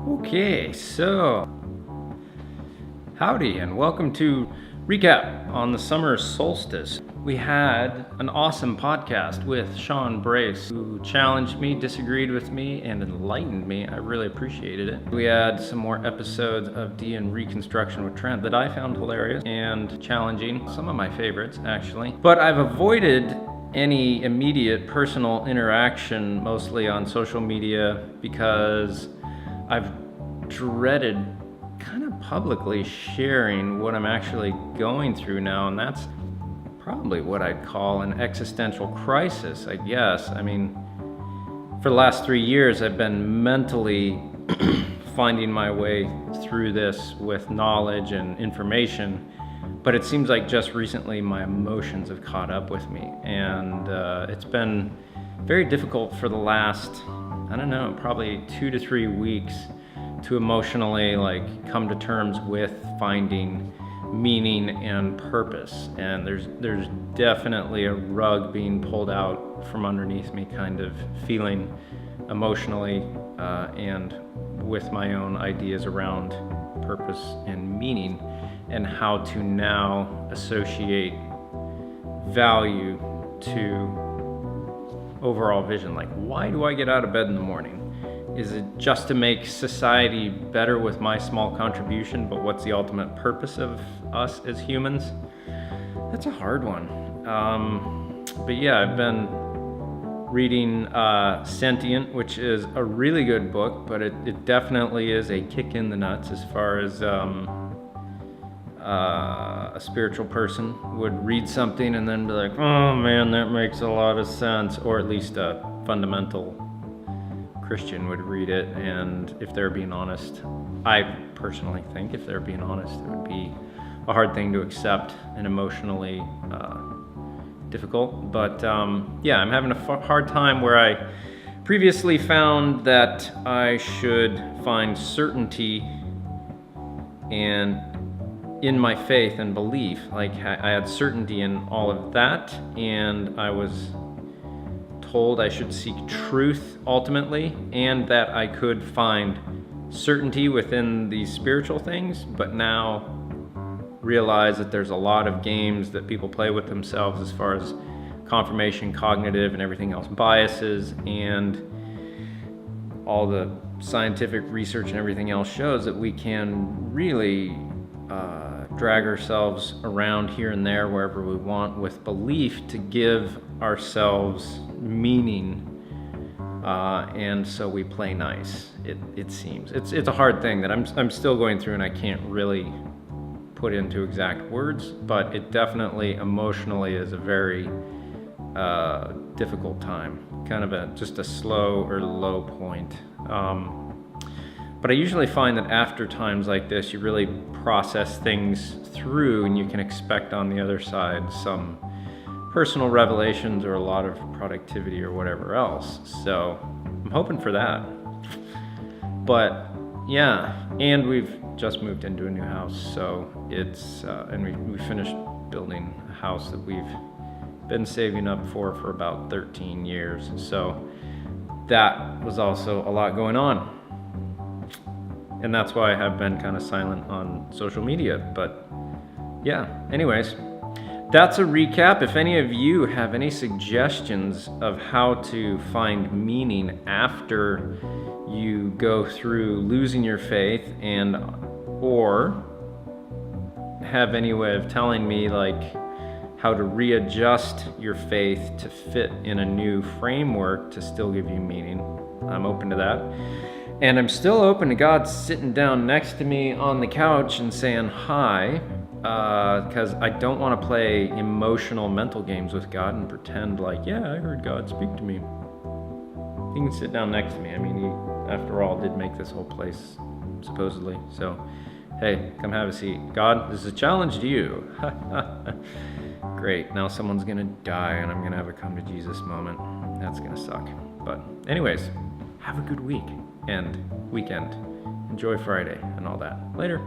Okay, so howdy and welcome to Recap on the Summer Solstice. We had an awesome podcast with Sean Brace, who challenged me, disagreed with me, and enlightened me. I really appreciated it. We had some more episodes of D and Reconstruction with Trent that I found hilarious and challenging. Some of my favorites, actually. But I've avoided any immediate personal interaction, mostly on social media, because I've dreaded kind of publicly sharing what I'm actually going through now, and that's probably what I'd call an existential crisis, I guess. I mean, for the last 3 years, I've been mentally finding my way through this with knowledge and information, but it seems like just recently my emotions have caught up with me, and it's been very difficult for the last, I don't know, probably 2 to 3 weeks to emotionally come to terms with finding meaning and purpose. And there's definitely a rug being pulled out from underneath me, kind of feeling emotionally and with my own ideas around purpose and meaning, and how to now associate value to overall vision. Like, why do I get out of bed in the morning? Is it just to make society better with my small contribution, but what's the ultimate purpose of us as humans? That's a hard one. But yeah, I've been reading Sentient, which is a really good book, but it definitely is a kick in the nuts as far as a spiritual person would read something and then be like, oh man, that makes a lot of sense, or at least a fundamental Christian would read it, and if they're being honest, I personally think if they're being honest, it would be a hard thing to accept and emotionally difficult. But yeah, I'm having a hard time where I previously found that I should find certainty and in my faith and belief. Like, I had certainty in all of that, and I was told I should seek truth ultimately, and that I could find certainty within these spiritual things, but now realize that there's a lot of games that people play with themselves as far as confirmation, cognitive, and everything else, biases, and all the scientific research and everything else shows that we can really drag ourselves around here and there wherever we want with belief to give ourselves meaning, and so we play nice. It seems it's a hard thing that I'm still going through, and I can't really put into exact words, but it definitely emotionally is a very difficult time, kind of just a slow or low point. But I usually find that after times like this, you really process things through, and you can expect on the other side some personal revelations or a lot of productivity or whatever else. So I'm hoping for that. But yeah, and we've just moved into a new house, so it's and we finished building a house that we've been saving up for about 13 years. So that was also a lot going on. And that's why I have been kind of silent on social media. But yeah, anyways, that's a recap. If any of you have any suggestions of how to find meaning after you go through losing your faith, and or have any way of telling me how to readjust your faith to fit in a new framework to still give you meaning, I'm open to that. And I'm still open to God sitting down next to me on the couch and saying hi, because I don't want to play emotional mental games with God and pretend yeah, I heard God speak to me. He can sit down next to me. I mean, he, after all, did make this whole place, supposedly. So, hey, come have a seat. God, this is a challenge to you. Great, now someone's going to die and I'm going to have a come to Jesus moment. That's going to suck. But anyways, have a good week and weekend. Enjoy Friday and all that. Later.